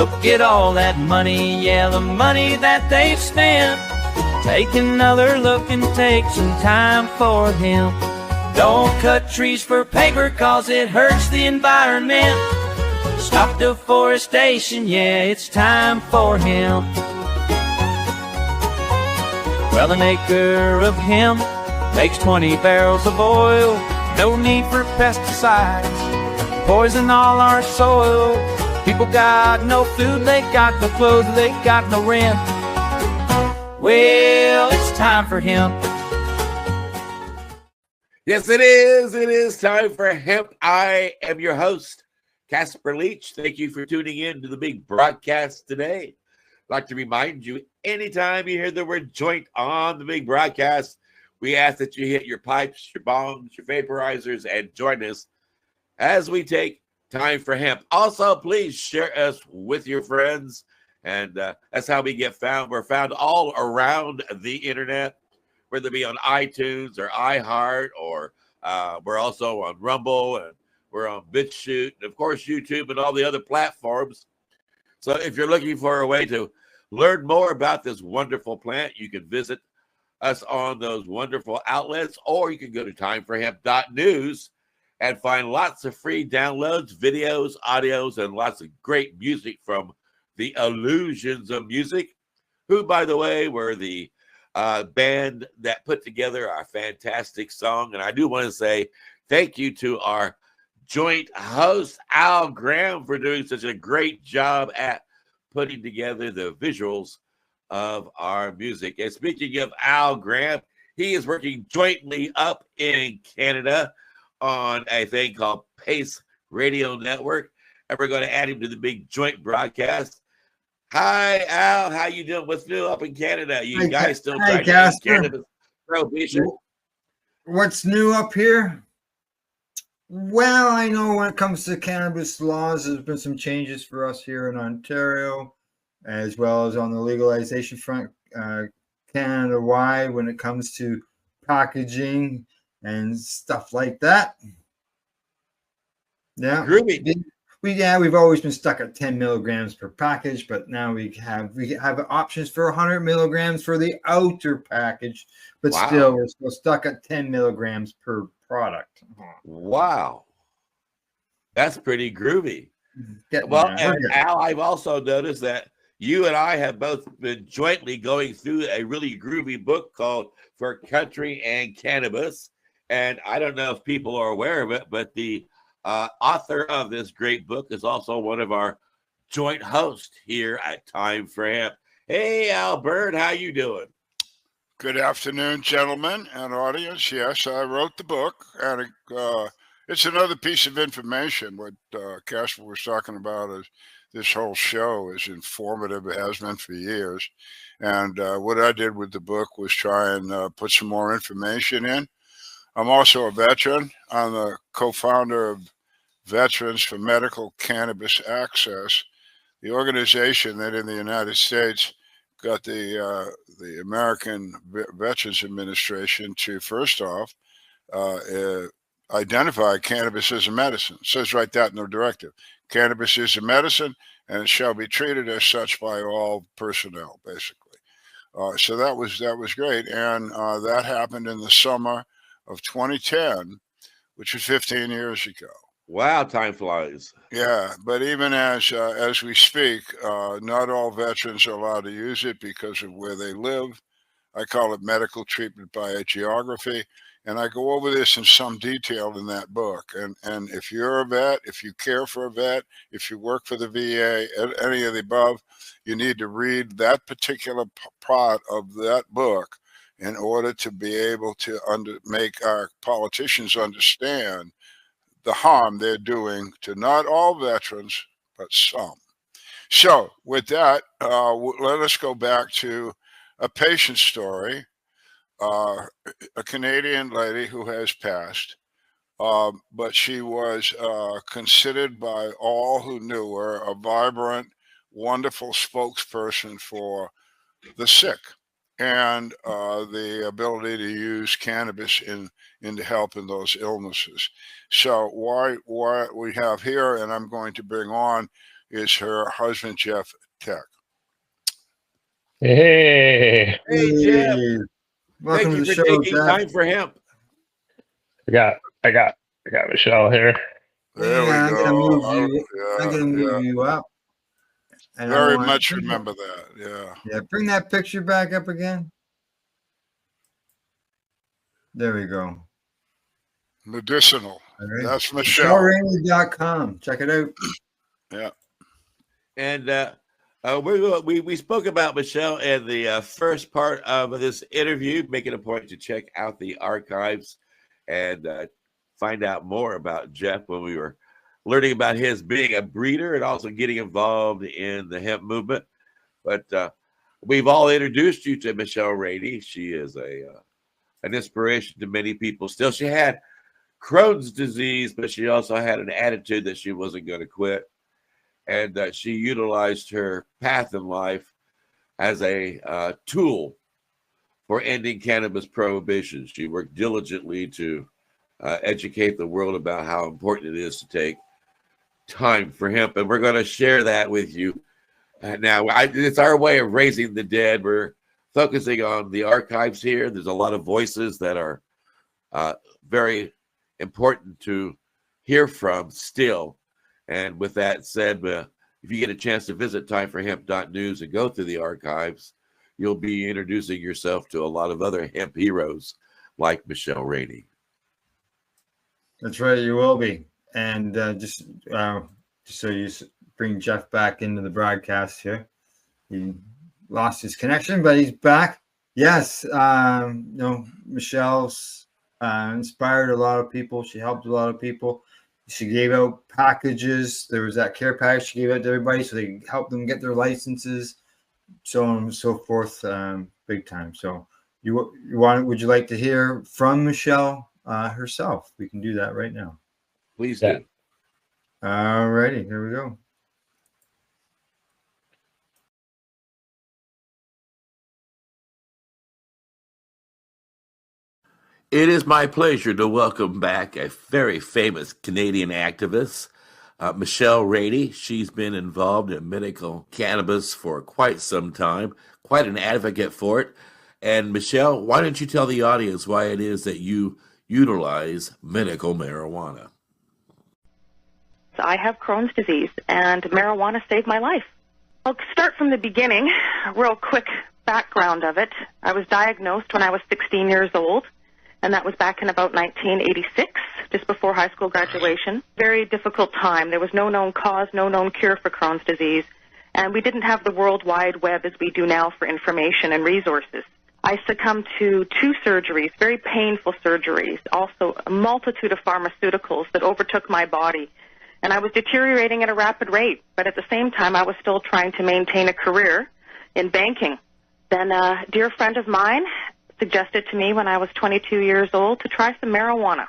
Look at all that money, yeah, the money that they've spent. Take another look and take some time for him. Don't cut trees for paper, cause it hurts the environment. Stop deforestation, yeah, it's time for hemp. Well, an acre of hemp makes 20 barrels of oil. No need for pesticides, poison all our soil. People got no food, they got no clothes, they got no rent. Well, it's time for hemp. Yes, it is. It is time for hemp. I am your host, Casper Leach. Thank you for tuning in to the big broadcast today. I'd like to remind you, anytime you hear the word joint on the big broadcast, we ask that you hit your pipes, your bongs, your vaporizers, and join us as we take time for hemp. Also, please share us with your friends, and that's how we get found. We're found all around the internet, whether it be on iTunes or iHeart, or we're also on Rumble, and we're on BitChute, and of course YouTube and all the other platforms. So if you're looking for a way to learn more about this wonderful plant, you can visit us on those wonderful outlets, or you can go to timeforhemp.news and find lots of free downloads, videos, audios, and lots of great music from the Illusions of Music, who, by the way, were the band that put together our fantastic song. And I do want to say thank you to our joint host, Al Graham, for doing such a great job at putting together the visuals of our music. And speaking of Al Graham, he is working jointly up in Canada on a thing called Pace Radio Network, and we're going to add him to the big joint broadcast. Hi, Al. How you doing? What's new up in Canada? You guys still trying to end cannabis prohibition? What's new up here? Well, I know when it comes to cannabis laws, there's been some changes for us here in Ontario, as well as on the legalization front, Canada-wide, when it comes to packaging and stuff like that. Yeah, Groovy. We've always been stuck at 10 milligrams per package, but now we have options for 100 milligrams for the outer package, but still we're still stuck at 10 milligrams per product. Wow, that's pretty groovy. Well, and Al, I've also noticed that you and I have both been jointly going through a really groovy book called For Country and Cannabis. And I don't know if people are aware of it, but the author of this great book is also one of our joint hosts here at Time for Hemp. Hey, Albert, how you doing? Good afternoon, gentlemen and audience. Yes, I wrote the book, and it's another piece of information. What Casper was talking about is this whole show is informative. It has been for years. And what I did with the book was try and put some more information in. I'm also a veteran. I'm the co-founder of Veterans for Medical Cannabis Access, the organization that in the United States got the American Veterans Administration to, first off, identify cannabis as a medicine. It says right that in the directive. Cannabis is a medicine, and it shall be treated as such by all personnel, basically. So that was great, and that happened in the summer of 2010, which was 15 years ago. Wow, time flies. Yeah, but even as we speak, not all veterans are allowed to use it because of where they live. I call it medical treatment by geography. And I go over this in some detail in that book. And if you're a vet, if you care for a vet, if you work for the VA, any of the above, you need to read that particular part of that book in order to be able to make our politicians understand the harm they're doing to not all veterans, but some. So with that, let us go back to a patient story. A Canadian lady who has passed, but she was considered by all who knew her a vibrant, wonderful spokesperson for the sick and the ability to use cannabis in to help in those illnesses. So what we have here, and I'm going to bring on, is her husband, Jef Tek. Hey, Hey, Jeff. Welcome Thank you to the for show, taking Jeff. time for hemp. I got Michelle here. There we I'm go. gonna move Oh, you. I'm yeah, gonna move you up. And I very want- much remember that. Yeah. Yeah, bring that picture back up again. There we go. Medicinal. All right. That's Michelle. MichelleRainey.com. Check it out. Yeah. And we spoke about Michelle in the first part of this interview, making a point to check out the archives and find out more about Jef when we were learning about his being a breeder and also getting involved in the hemp movement. But we've all introduced you to Michelle Rainey. She is an inspiration to many people. Still, she had Crohn's disease, but she also had an attitude that she wasn't going to quit. And that she utilized her path in life as a tool for ending cannabis prohibition. She worked diligently to educate the world about how important it is to take time for hemp. And we're going to share that with you. Now, it's our way of raising the dead. We're focusing on the archives here. There's a lot of voices that are very important to hear from still. And with that said, if you get a chance to visit timeforhemp.news and go through the archives, you'll be introducing yourself to a lot of other hemp heroes like Michelle Rainey. That's right, you will be. And just so you bring Jef back into the broadcast here. He lost his connection, but he's back. Yes, Michelle's inspired a lot of people. She helped a lot of people. She gave out packages. There was that care package she gave out to everybody so they helped them get their licenses, so on and so forth, big time. So would you like to hear from Michelle herself? We can do that right now. Please do. All righty, here we go. It is my pleasure to welcome back a very famous Canadian activist, Michelle Rainey. She's been involved in medical cannabis for quite some time, quite an advocate for it. And Michelle, why don't you tell the audience why it is that you utilize medical marijuana? I have Crohn's disease, and marijuana saved my life. I'll start from the beginning, a real quick background of it. I was diagnosed when I was 16 years old. And that was back in about 1986, just before high school graduation. Very difficult time. There was no known cause, no known cure for Crohn's disease, and we didn't have the World Wide Web as we do now for information and resources. I succumbed to 2 surgeries, very painful surgeries, also a multitude of pharmaceuticals that overtook my body, and I was deteriorating at a rapid rate, but at the same time I was still trying to maintain a career in banking. Then a dear friend of mine suggested to me when I was 22 years old to try some marijuana.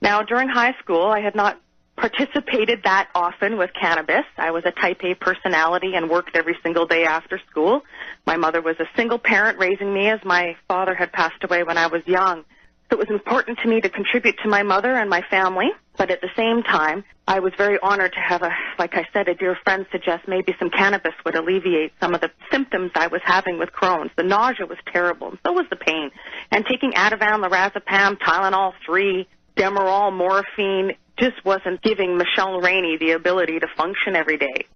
Now, during high school, I had not participated that often with cannabis. I was a type A personality and worked every single day after school. My mother was a single parent raising me as my father had passed away when I was young. So it was important to me to contribute to my mother and my family, but at the same time, I was very honored to have, like I said, a dear friend suggest maybe some cannabis would alleviate some of the symptoms I was having with Crohn's. The nausea was terrible, and so was the pain. And taking Ativan, lorazepam, Tylenol-3, Demerol, morphine, just wasn't giving Michelle Rainey the ability to function every day.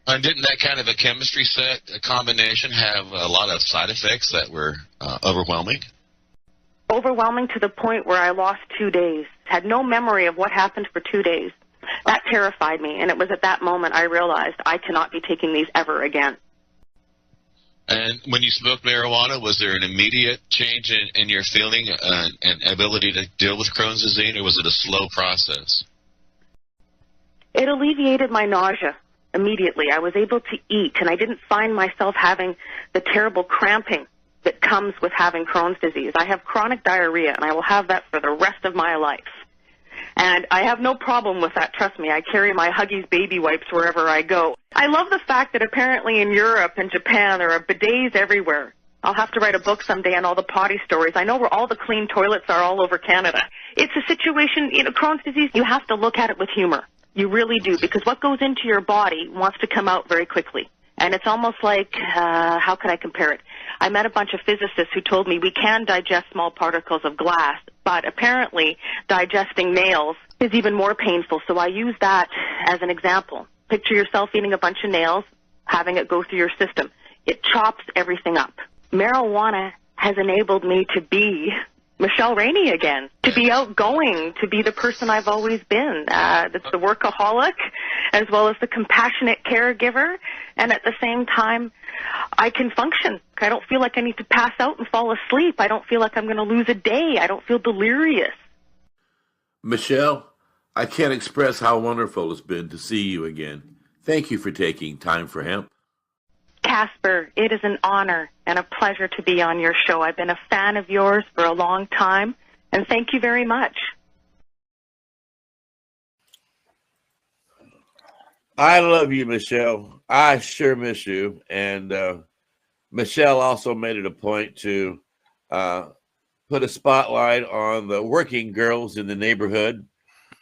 And didn't that kind of a chemistry set, a combination, have a lot of side effects that were overwhelming? Overwhelming to the point where I lost 2 days, had no memory of what happened for 2 days. That terrified me, and it was at that moment I realized I cannot be taking these ever again. And when you smoked marijuana, was there an immediate change in your feeling and ability to deal with Crohn's disease, or was it a slow process? It alleviated my nausea immediately. I was able to eat, and I didn't find myself having the terrible cramping that comes with having Crohn's disease. I have chronic diarrhea, and I will have that for the rest of my life. And I have no problem with that, trust me. I carry my Huggies baby wipes wherever I go. I love the fact that apparently in Europe and Japan there are bidets everywhere. I'll have to write a book someday on all the potty stories. I know where all the clean toilets are all over Canada. It's a situation, Crohn's disease, you have to look at it with humor. You really do, because what goes into your body wants to come out very quickly. And it's almost like, how can I compare it? I met a bunch of physicists who told me we can digest small particles of glass, but apparently digesting nails is even more painful. So I use that as an example. Picture yourself eating a bunch of nails, having it go through your system. It chops everything up. Marijuana has enabled me to be Michelle Rainey again, to be outgoing, to be the person I've always been. That's the workaholic as well as the compassionate caregiver. And at the same time, I can function. I don't feel like I need to pass out and fall asleep. I don't feel like I'm going to lose a day. I don't feel delirious. Michelle, I can't express how wonderful it's been to see you again. Thank you for taking time for hemp. Casper, it is an honor and a pleasure to be on your show. I've been a fan of yours for a long time, and thank you very much. I love you, Michelle. I sure miss you. And Michelle also made it a point to put a spotlight on the working girls in the neighborhood.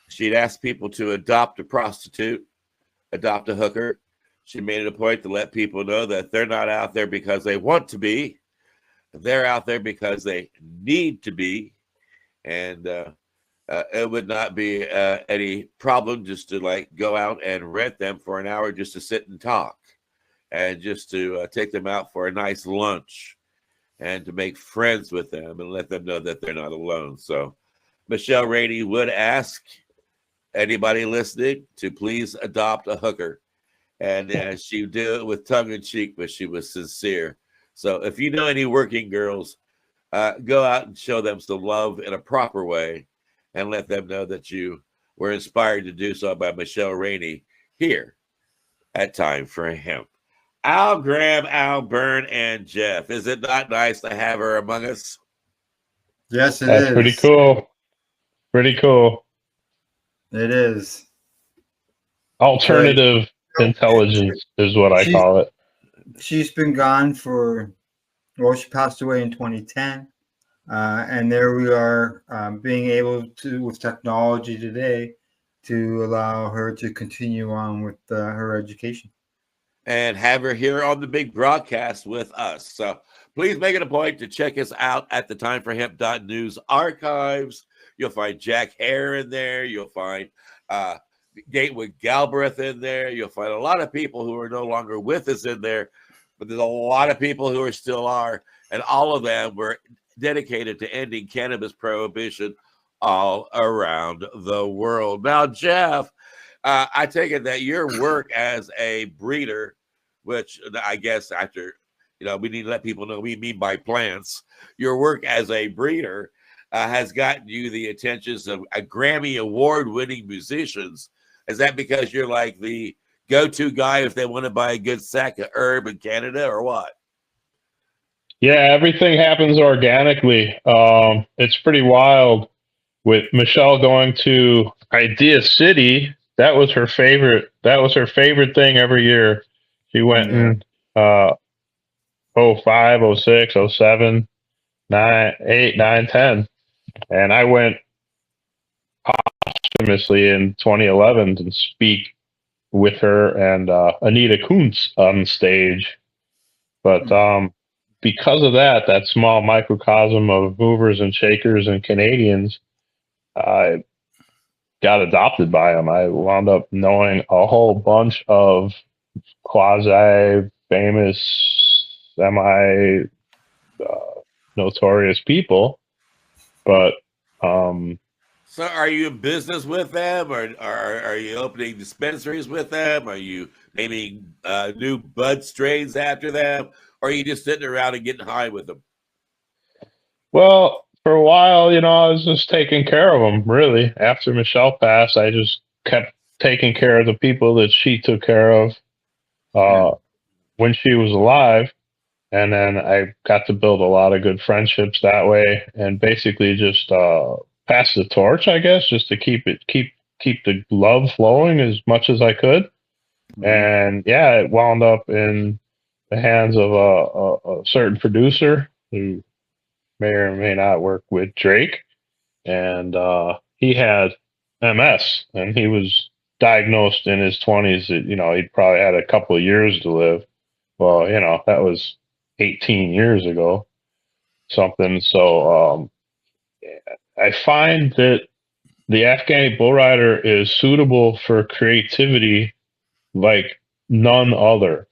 She'd ask people to adopt a prostitute, adopt a hooker. She made it a point to let people know that they're not out there because they want to be. They're out there because they need to be. And it would not be any problem just to like go out and rent them for an hour just to sit and talk, and just to take them out for a nice lunch and to make friends with them and let them know that they're not alone. So Michelle Rainey would ask anybody listening to please adopt a hooker. And she would do it with tongue in cheek, but she was sincere. So if you know any working girls, go out and show them some love in a proper way and let them know that you were inspired to do so by Michelle Rainey here at Time for Hemp. Al Graham, Al Byrne, and Jef. Is it not nice to have her among us? Yes, it That's is. pretty cool. Pretty cool. It is. Alternative intelligence is what I call it. She's been gone for, well, she passed away in 2010. And there we are, being able to, with technology today, to allow her to continue on with her education. And have her here on the big broadcast with us. So please make it a point to check us out at the timeforhemp.news archives. You'll find Jack Hare in there. You'll find Gatewood Galbraith in there. You'll find a lot of people who are no longer with us in there, but there's a lot of people who are still are, and all of them were dedicated to ending cannabis prohibition all around the world. Now, Jef, I take it that your work as a breeder, which I guess after, we need to let people know we mean by plants, your work as a breeder has gotten you the attentions of a Grammy award-winning musicians. Is that because you're like the go-to guy if they want to buy a good sack of herb in Canada, or what? Yeah, everything happens organically. It's pretty wild. With Michelle going to Idea City, that was her favorite. That was her favorite thing every year. She went in 05, 06, 07, 9, 8, 9, 10. And I went posthumously in 2011 to speak with her and Anita Kuntz on stage. But because of that small microcosm of movers and shakers and Canadians, I got adopted by them. I wound up knowing a whole bunch of quasi-famous, semi-notorious people. But so are you in business with them, or are you opening dispensaries with them? Are you naming new bud strains after them? Or are you just sitting around and getting high with them? Well, for a while, I was just taking care of them, really. After Michelle passed, I just kept taking care of the people that she took care of when she was alive. And then I got to build a lot of good friendships that way, and basically just pass the torch, I guess, just to keep the love flowing as much as I could. Mm-hmm. And yeah, it wound up in the hands of a certain producer who may or may not work with Drake, and he had MS, and he was diagnosed in his 20s that, he'd probably had a couple of years to live. Well, that was 18 years ago, something. So I find that the Afghani Bullrider is suitable for creativity like none other.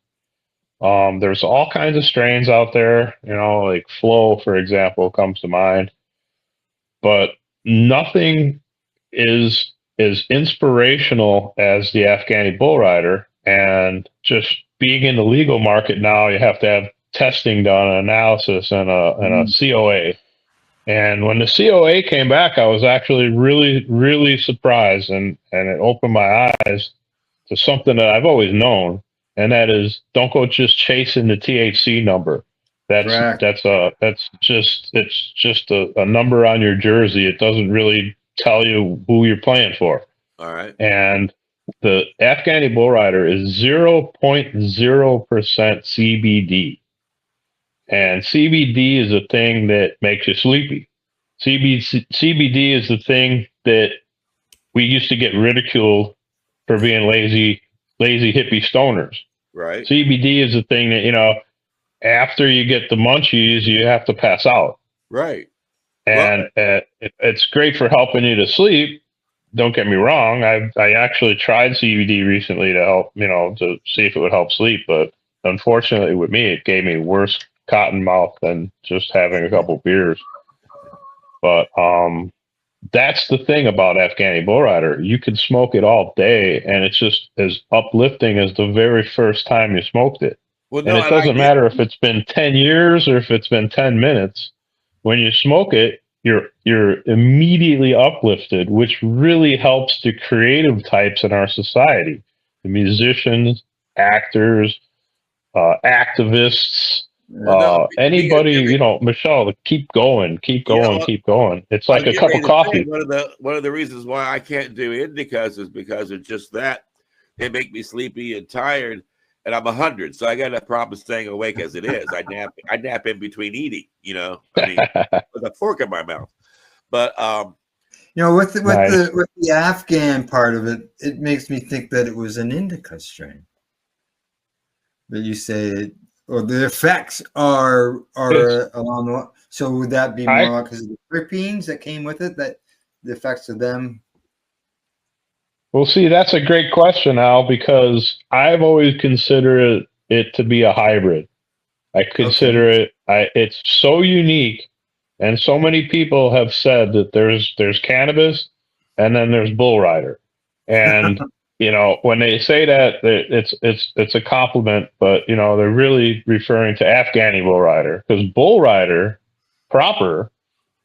There's all kinds of strains out there, like Flow, for example, comes to mind, but nothing is as inspirational as the Afghani Bullrider. And just being in the legal market now, you have to have testing done, analysis, and a COA. And when the COA came back, I was actually really, really surprised, and it opened my eyes to something that I've always known, and that is, don't go just chasing the THC number. It's just a number on your jersey. It doesn't really tell you who you're playing for. All right. And the Afghani Bullrider is 0.0% CBD. And CBD is a thing that makes you sleepy. CBD is the thing that we used to get ridiculed for being lazy hippie stoners. Right. CBD is the thing that, after you get the munchies, you have to pass out. Right. And it's great for helping you to sleep. Don't get me wrong. I actually tried CBD recently to help, to see if it would help sleep. But unfortunately with me, it gave me worse cotton mouth than just having a couple beers. But that's the thing about Afghani Bullrider. You can smoke it all day, and it's just as uplifting as the very first time you smoked it. Well, and it doesn't matter if it's been 10 years or if it's been 10 minutes. When you smoke it, you're immediately uplifted, which really helps the creative types in our society. The musicians, actors, activists, anybody, Michelle, keep going. It's like a cup of coffee. One of the reasons why I can't do indicas is because of just that. They make me sleepy and tired, and I'm 100, so I got a problem staying awake as it is. I nap in between eating, with a fork in my mouth. But with the Afghan part of it, it makes me think that it was an indica strain. That you say, or the effects are along the. So would that be more because of the terpenes that came with it? That the effects of them. Well, see, that's a great question, Al, because I've always considered it to be a hybrid. I consider it's so unique, and so many people have said that there's cannabis, and then there's Bullrider, and when they say that, it's a compliment, but they're really referring to Afghani Bullrider, because Bullrider proper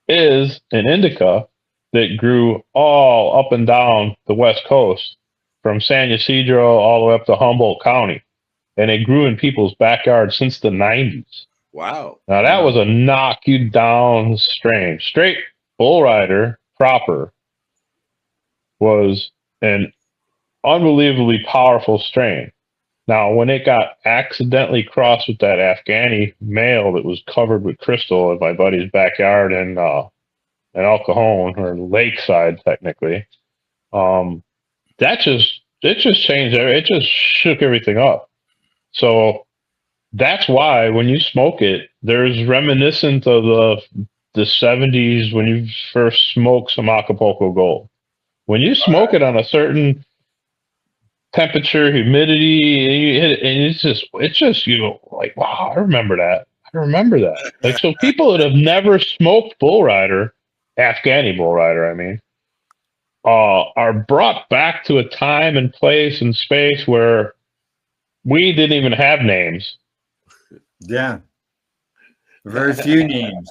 is an indica that grew all up and down the West Coast, from San Ysidro all the way up to Humboldt County. And it grew in people's backyards since the 90s. Wow. Now, that was a knock you down strain. Straight Bullrider proper was an unbelievably powerful strain. Now, when it got accidentally crossed with that Afghani male that was covered with crystal in my buddy's backyard in El Cajon, or Lakeside, technically, it just changed. It just shook everything up. So that's why when you smoke it, there's reminiscent of the 70s when you first smoked some Acapulco Gold. When you smoke it on a certain temperature, humidity, and you hit it, and it's just like, wow, I remember that. Like, so people that have never smoked Bullrider, Afghani Bullrider, I mean, are brought back to a time and place and space where we didn't even have names. Yeah. Very few names.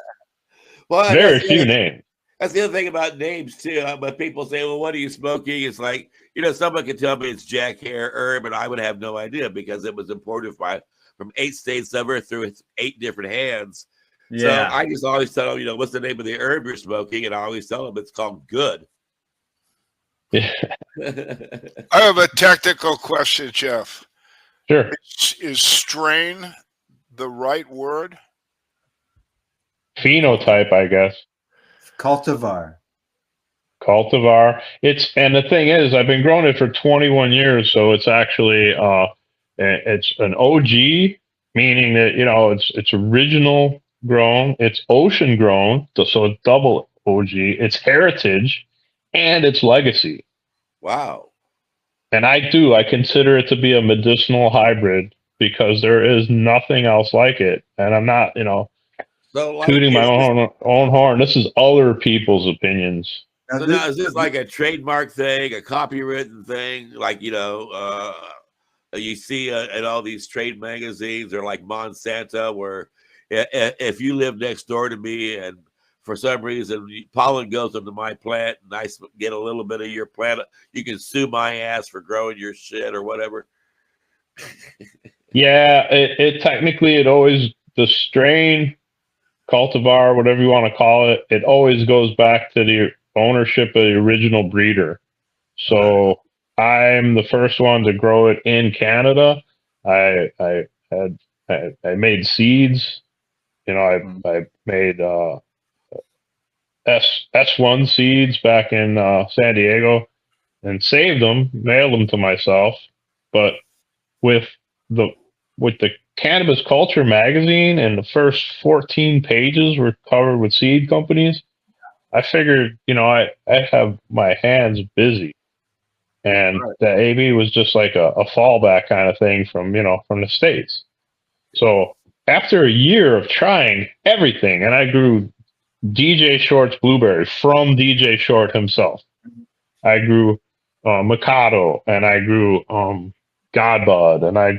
Well, very few names. That's the other thing about names, too. But people say, well, what are you smoking? It's like, someone could tell me it's Jack Hare herb, and I would have no idea because it was imported from 8 states over through 8 different hands. Yeah. So I just always tell them, what's the name of the herb you're smoking? And I always tell them it's called Good. Yeah. I have a technical question, Jef. Sure. Is strain the right word? Phenotype, I guess. Cultivar. cultivar. And the thing is, I've been growing it for 21 years, so it's actually it's an OG, meaning that it's original grown, it's ocean grown, so it's double OG, it's heritage, and it's legacy. Wow. And I consider it to be a medicinal hybrid because there is nothing else like it. And I'm not, So, like, tooting my own horn. This is other people's opinions. So now, is this like a trademark thing, a copywritten thing? Like, you see in all these trade magazines, or like Monsanto, where if you live next door to me and for some reason pollen goes into my plant and I get a little bit of your plant, you can sue my ass for growing your shit or whatever. Yeah, it technically, the strain, cultivar, whatever you want to call it, it always goes back to the ownership of the original breeder. So I'm the first one to grow it in Canada. I made seeds. I made S1 seeds back in San Diego and saved them, mailed them to myself. But with the Cannabis Culture magazine, and the first 14 pages were covered with seed companies, I figured, I have my hands busy. And the AB was just like a fallback kind of thing from the States. So after a year of trying everything, and I grew DJ Short's blueberry from DJ Short himself. I grew Mikado, and I grew Godbud, and I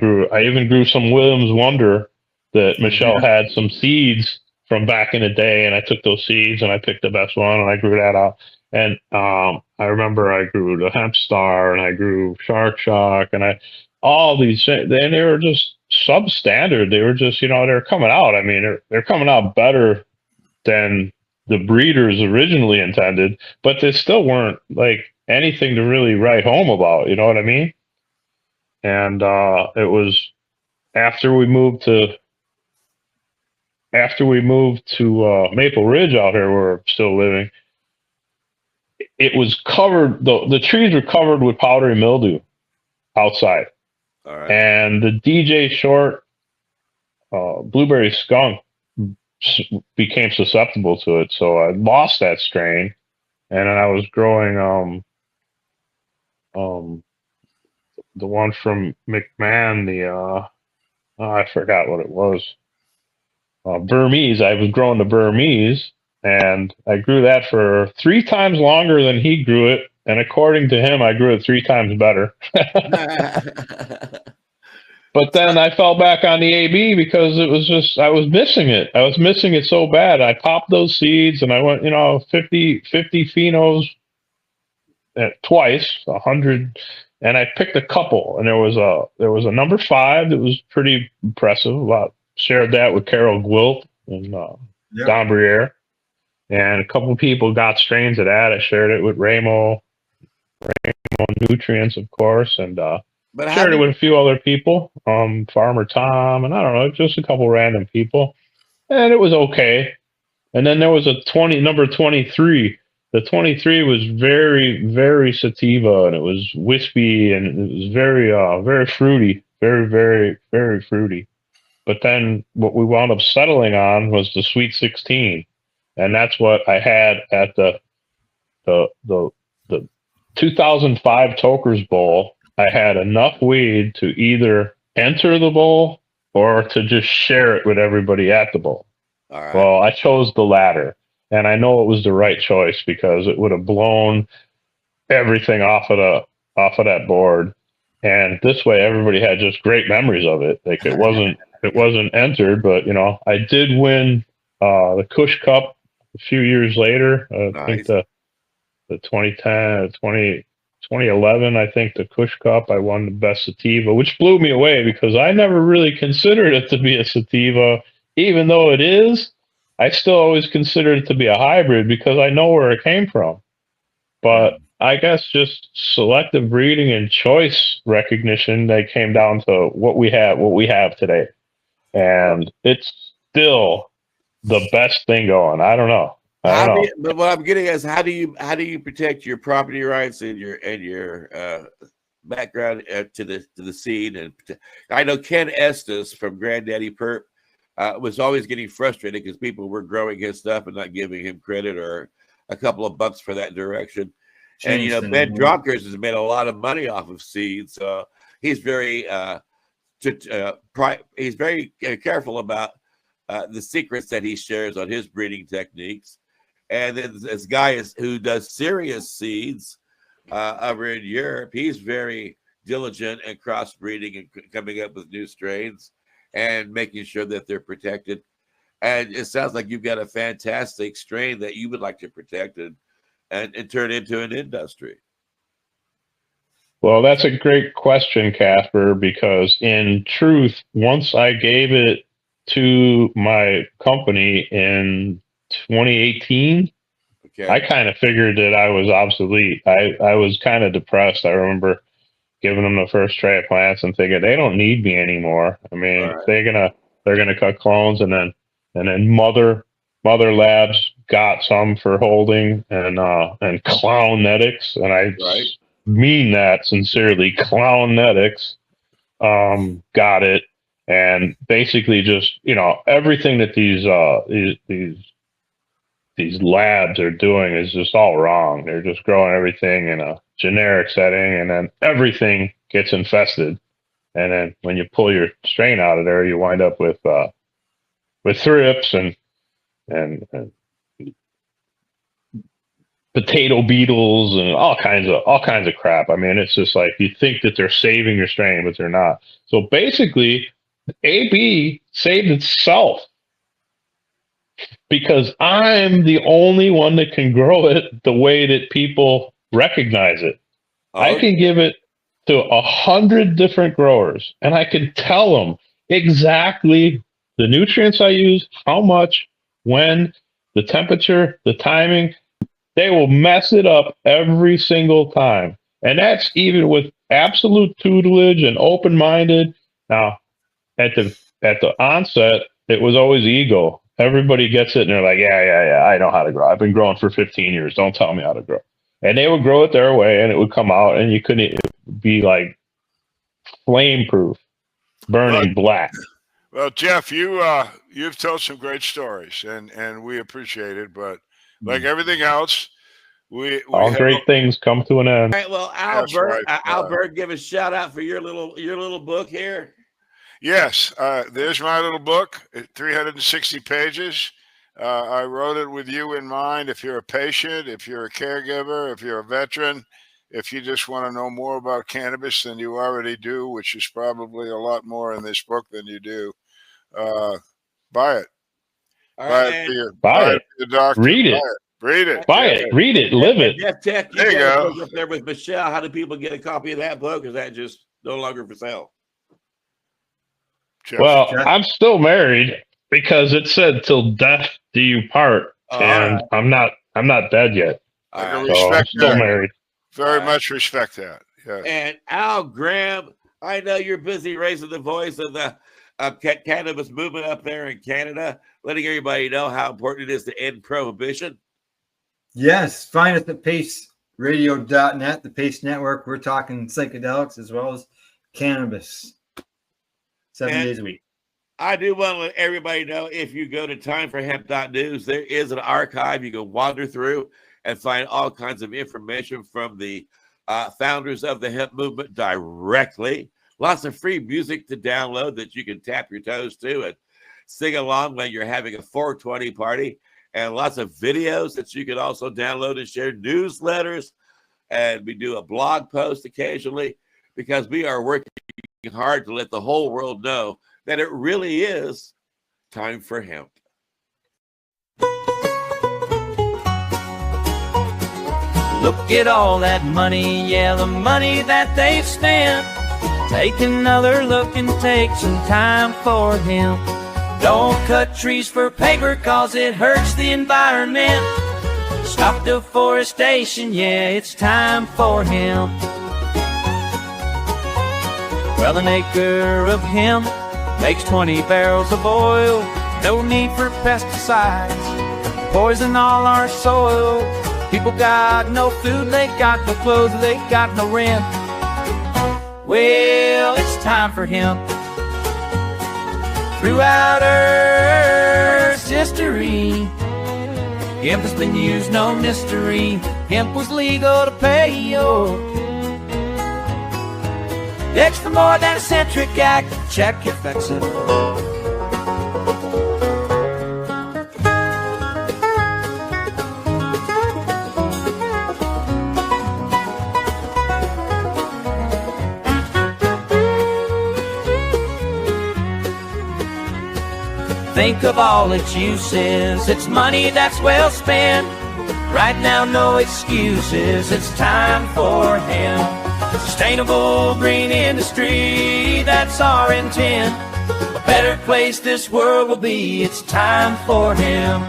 even grew some Williams Wonder that Michelle had some seeds from back in the day, and I took those seeds and I picked the best one and I grew that out. And I remember I grew the Hemp Star, and I grew Shark Shock, and all these things, and they were just substandard. They were just, they're coming out. I mean, they're coming out better than the breeders originally intended, but they still weren't like anything to really write home about. You know what I mean? And it was after we moved to Maple Ridge out here, where we're still living. It was covered. The trees were covered with powdery mildew outside. All right. And the DJ Short blueberry skunk became susceptible to it, so I lost that strain, and then I was growing the one from McMahon, I forgot what it was, Burmese. I was growing the Burmese, and I grew that for 3 times longer than he grew it, and according to him, I grew it 3 times better. But then I fell back on the AB because it was just, I was missing it. I was missing it so bad. I popped those seeds and I went, 50 phenos twice, 100, and I picked a couple. And there was a number 5 that was pretty impressive. Shared that with Carol Gwilt and Don Briere. And a couple of people got strains of that. I shared it with Ramo Nutrients, of course, and but shared it with a few other people, Farmer Tom, and I don't know, just a couple random people, and it was okay. And then there was number 23. The 23 was very, very sativa, and it was wispy, and it was very, very fruity, very, very, very fruity. But then what we wound up settling on was the Sweet 16, and that's what I had at the 2005 Toker's Bowl. I had enough weed to either enter the bowl or to just share it with everybody at the bowl. All right. Well, I chose the latter, and I know it was the right choice because it would have blown everything off of that board. And this way, everybody had just great memories of it. Like it wasn't entered, but I did win the Kush Cup a few years later. Nice. I think the 2011, I think the Kush Cup, I won the best sativa, which blew me away because I never really considered it to be a sativa. Even though it is, I still always considered it to be a hybrid because I know where it came from. But I guess just selective breeding and choice recognition, they came down to what we have today. And it's still the best thing going. I don't know. I don't know. But what I'm getting is how do you protect your property rights and your background to the seed? And I know Ken Estes from Granddaddy Perp was always getting frustrated because people were growing his stuff and not giving him credit or a couple of bucks for that direction. And Ben Dronkers has made a lot of money off of seeds. He's very he's very careful about the secrets that he shares on his breeding techniques. And then this guy who does serious seeds over in Europe, he's very diligent and crossbreeding and coming up with new strains and making sure that they're protected. And it sounds like you've got a fantastic strain that you would like to protect and turn into an industry. Well, that's a great question, Casper, because in truth, once I gave it to my company in 2018, I kind of figured that I was obsolete. I was kind of depressed. I remember giving them the first tray of plants and thinking they don't need me anymore. I mean, they're gonna cut clones, and then Mother Labs got some for holding, and Clownetics, and I mean that sincerely. Clownetics got it, and basically just everything that these labs are doing is just all wrong. They're just growing everything in a generic setting, and then everything gets infested. And then when you pull your strain out of there, you wind up with thrips and potato beetles and all kinds of crap. I mean, it's just like you think that they're saving your strain, but they're not. So basically, AB saved itself, because I'm the only one that can grow it the way that people recognize it. I can give it to 100 different growers, and I can tell them exactly the nutrients I use, how much, when, the temperature, the timing. They will mess it up every single time. And that's even with absolute tutelage and open-minded. Now, at the onset, it was always ego. Everybody gets it and they're like, yeah, I know how to grow. I've been growing for 15 years. Don't tell me how to grow. And they would grow it their way, and it would come out, and you couldn't be like flame proof, burning black. Well, Jef, you've told some great stories, and we appreciate it. But like everything else, we all great things come to an end. All right, well, Albert, give a shout out for your little book here. Yes, there's my little book, 360 pages. I wrote it with you in mind. If you're a patient, if you're a caregiver, if you're a veteran, if you just want to know more about cannabis than you already do, which is probably a lot more in this book than you do, buy it. Buy it for your doctor. Read it. Read it. Buy it. Read it. Live it. Jef Tek, there you go. Up there with Michelle. How do people get a copy of that book? Is that just no longer for sale? Well, I'm still married because it said "till death do you part," and I'm not dead yet. I so I'm still married. Very much respect that. Yeah. And Al Graham, I know you're busy raising the voice of the cannabis movement up there in Canada, letting everybody know how important it is to end prohibition. Yes, find us at paceradio.net, the Pace Network. We're talking psychedelics as well as cannabis. 7 days a week. I do want to let everybody know, if you go to timeforhemp.news, there is an archive you can wander through and find all kinds of information from the founders of the hemp movement directly. Lots of free music to download that you can tap your toes to and sing along when you're having a 420 party. And lots of videos that you can also download and share, newsletters. And we do a blog post occasionally, because we are working hard to let the whole world know that it really is time for hemp. Look at all that money, yeah, the money that they've spent. Take another look and take some time for hemp. Don't cut trees for paper, cause it hurts the environment. Stop deforestation, yeah, it's time for hemp. Well, an acre of hemp makes 20 barrels of oil. No need for pesticides. poison all our soil. People got no food, they got no clothes, they got no rent. Well, it's time for hemp. Throughout Earth's history, hemp has been used, no mystery. Hemp was legal to pay you. Extra more than a centric act. Check your facts it. Think of all its uses. It's money that's well spent. Right now, no excuses. It's time for him. Sustainable green industry, that's our intent. A better place this world will be. It's time for him.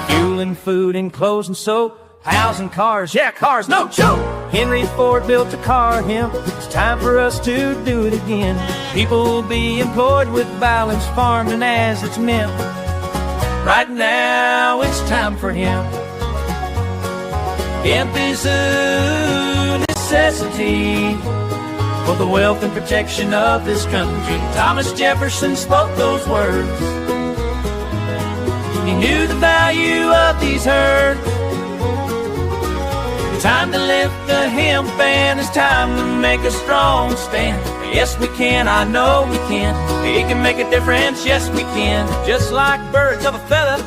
Fuel and food and clothes and soap. Housing, cars, yeah, cars, no joke. Henry Ford built a car, hemp. It's time for us to do it again. People will be employed with balanced farming as it's meant. Right now, it's time for hemp. Hemp is a necessity for the wealth and protection of this country. Thomas Jefferson spoke those words. He knew the value of these herds. Time to lift the hemp and it's time to make a strong stand. Yes, we can, I know we can. We can make a difference, yes, we can. Just like birds of a feather,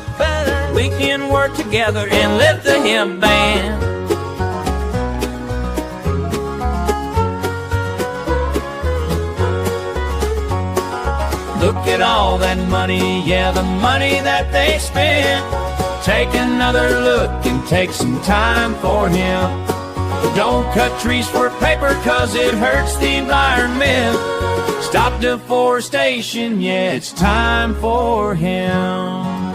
we can work together and lift the hemp band. Look at all that money, yeah, the money that they spend. Take another look and take some time for him. Don't cut trees for paper cause it hurts the environment. Stop deforestation, yeah, it's time for him.